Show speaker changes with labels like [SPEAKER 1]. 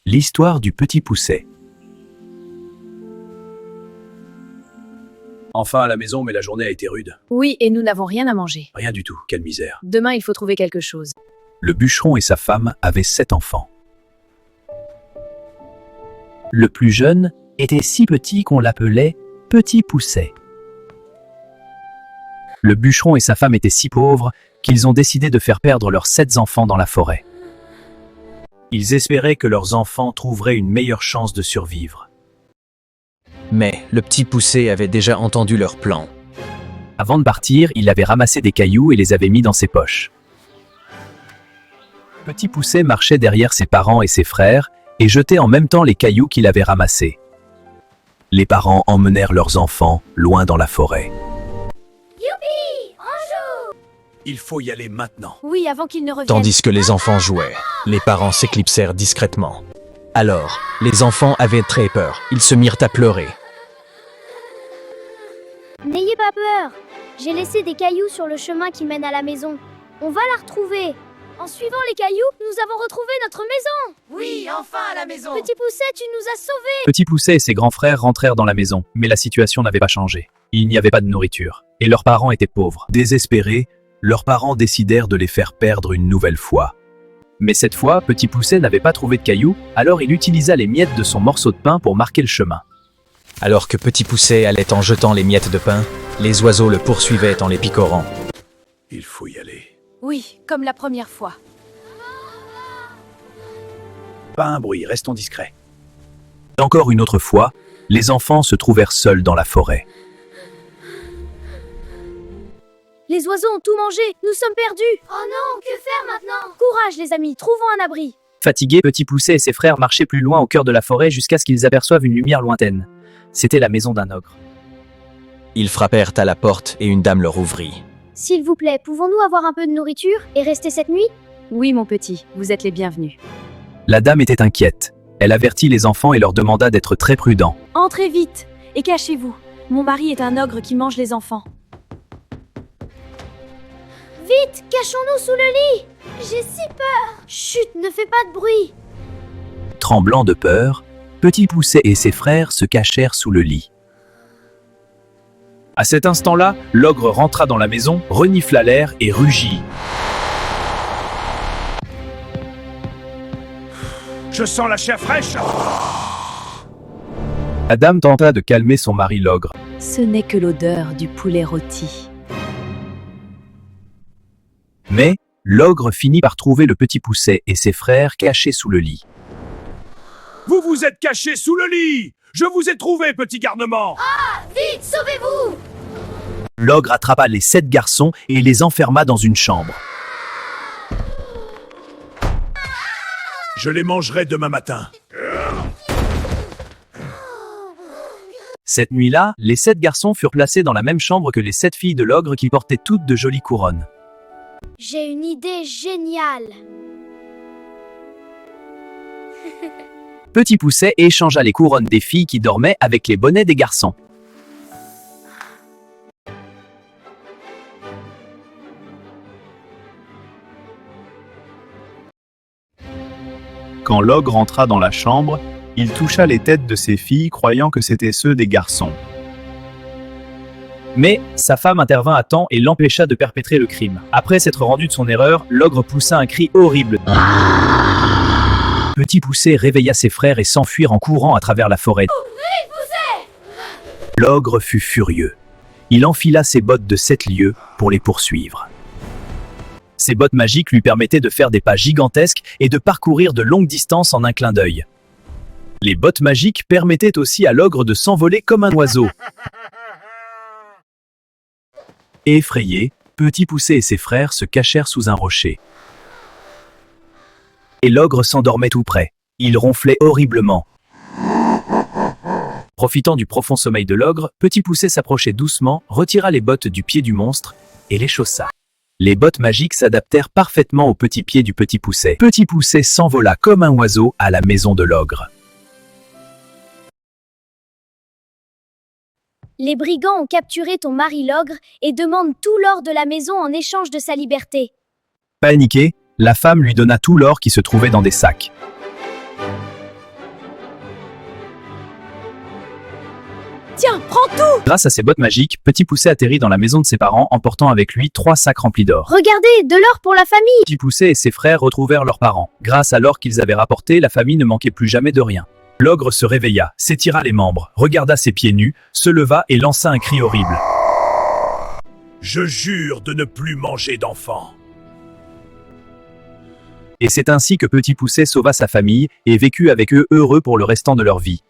[SPEAKER 1] L'histoire du petit Pousset. Enfin à la maison, mais la journée a été rude.
[SPEAKER 2] Oui, et nous n'avons rien à manger.
[SPEAKER 1] Rien du tout, quelle misère.
[SPEAKER 2] Demain, il faut trouver quelque chose.
[SPEAKER 1] Le bûcheron et sa femme avaient 7 enfants. Le plus jeune était si petit qu'on l'appelait Petit Pousset. Le bûcheron et sa femme étaient si pauvres qu'ils ont décidé de faire perdre leurs 7 enfants dans la forêt. Ils espéraient que leurs enfants trouveraient une meilleure chance de survivre.
[SPEAKER 3] Mais le petit Pousset avait déjà entendu leur plan.
[SPEAKER 1] Avant de partir, il avait ramassé des cailloux et les avait mis dans ses poches. Petit Pousset marchait derrière ses parents et ses frères et jetait en même temps les cailloux qu'il avait ramassés. Les parents emmenèrent leurs enfants loin dans la forêt.
[SPEAKER 4] Youpi! On joue!
[SPEAKER 1] Il faut y aller maintenant.
[SPEAKER 2] Oui, avant qu'ils ne reviennent.
[SPEAKER 3] Tandis que les enfants jouaient, les parents s'éclipsèrent discrètement. Alors, les enfants avaient très peur. Ils se mirent à pleurer.
[SPEAKER 4] N'ayez pas peur. J'ai laissé des cailloux sur le chemin qui mène à la maison. On va la retrouver. En suivant les cailloux, nous avons retrouvé notre maison.
[SPEAKER 5] Oui, enfin à la maison.
[SPEAKER 4] Petit Pousset, tu nous as sauvés.
[SPEAKER 1] Petit Pousset et ses grands frères rentrèrent dans la maison, mais la situation n'avait pas changé. Il n'y avait pas de nourriture, et leurs parents étaient pauvres. Désespérés, leurs parents décidèrent de les faire perdre une nouvelle fois. Mais cette fois, Petit Pousset n'avait pas trouvé de cailloux, alors il utilisa les miettes de son morceau de pain pour marquer le chemin.
[SPEAKER 3] Alors que Petit Pousset allait en jetant les miettes de pain, les oiseaux le poursuivaient en les picorant.
[SPEAKER 1] Il faut y aller.
[SPEAKER 2] Oui, comme la première fois.
[SPEAKER 1] Pas un bruit, restons discrets. Encore une autre fois, les enfants se trouvèrent seuls dans la forêt.
[SPEAKER 4] Les oiseaux ont tout mangé. Nous sommes perdus. Oh non, que faire maintenant? Courage les amis, trouvons un abri.
[SPEAKER 1] Fatigués, Petit Pousset et ses frères marchaient plus loin au cœur de la forêt jusqu'à ce qu'ils aperçoivent une lumière lointaine. C'était la maison d'un ogre.
[SPEAKER 3] Ils frappèrent à la porte et une dame leur ouvrit.
[SPEAKER 4] S'il vous plaît, pouvons-nous avoir un peu de nourriture et rester cette nuit?
[SPEAKER 2] Oui, mon petit, vous êtes les bienvenus.
[SPEAKER 1] La dame était inquiète. Elle avertit les enfants et leur demanda d'être très prudents.
[SPEAKER 2] Entrez vite et cachez-vous. Mon mari est un ogre qui mange les enfants.
[SPEAKER 4] Vite, cachons-nous sous le lit. J'ai si peur. Chut, ne fais pas de bruit.
[SPEAKER 1] Tremblant de peur, Petit Pousset et ses frères se cachèrent sous le lit. À cet instant-là, l'ogre rentra dans la maison, renifla l'air et rugit.
[SPEAKER 6] Je sens la chair fraîche.
[SPEAKER 1] La dame tenta de calmer son mari l'ogre.
[SPEAKER 2] Ce n'est que l'odeur du poulet rôti.
[SPEAKER 1] Mais l'ogre finit par trouver le Petit Pousset et ses frères cachés sous le lit.
[SPEAKER 6] Vous vous êtes cachés sous le lit. Je vous ai trouvé, petit garnement.
[SPEAKER 4] Vite, sauvez-vous.
[SPEAKER 1] L'ogre attrapa les 7 garçons et les enferma dans une chambre.
[SPEAKER 6] Je les mangerai demain matin.
[SPEAKER 1] Cette nuit-là, les 7 garçons furent placés dans la même chambre que les 7 filles de l'ogre qui portaient toutes de jolies couronnes.
[SPEAKER 4] J'ai une idée géniale.
[SPEAKER 1] Petit Pousset échangea les couronnes des filles qui dormaient avec les bonnets des garçons. Quand l'ogre entra dans la chambre, il toucha les têtes de ses filles croyant que c'étaient ceux des garçons. Mais sa femme intervint à temps et l'empêcha de perpétrer le crime. Après s'être rendu de son erreur, l'ogre poussa un cri horrible. Petit Pousset réveilla ses frères et s'enfuirent en courant à travers la forêt. L'ogre fut furieux. Il enfila ses bottes de 7 lieues pour les poursuivre. Ses bottes magiques lui permettaient de faire des pas gigantesques et de parcourir de longues distances en un clin d'œil. Les bottes magiques permettaient aussi à l'ogre de s'envoler comme un oiseau. Effrayés, Petit Pousset et ses frères se cachèrent sous un rocher. Et l'ogre s'endormait tout près. Il ronflait horriblement. Profitant du profond sommeil de l'ogre, Petit Pousset s'approchait doucement, retira les bottes du pied du monstre et les chaussa. Les bottes magiques s'adaptèrent parfaitement aux petits pieds du Petit Pousset. Petit Pousset s'envola comme un oiseau à la maison de l'ogre.
[SPEAKER 4] Les brigands ont capturé ton mari l'ogre et demandent tout l'or de la maison en échange de sa liberté.
[SPEAKER 1] Paniquée, la femme lui donna tout l'or qui se trouvait dans des sacs.
[SPEAKER 2] Tiens, prends tout!
[SPEAKER 1] Grâce à ses bottes magiques, Petit Poucet atterrit dans la maison de ses parents, emportant avec lui 3 sacs remplis d'or.
[SPEAKER 4] Regardez, de l'or pour la famille.
[SPEAKER 1] Petit Poucet et ses frères retrouvèrent leurs parents. Grâce à l'or qu'ils avaient rapporté, la famille ne manquait plus jamais de rien. L'ogre se réveilla, s'étira les membres, regarda ses pieds nus, se leva et lança un cri horrible.
[SPEAKER 6] Je jure de ne plus manger d'enfants.
[SPEAKER 1] Et c'est ainsi que Petit Poucet sauva sa famille et vécut avec eux heureux pour le restant de leur vie.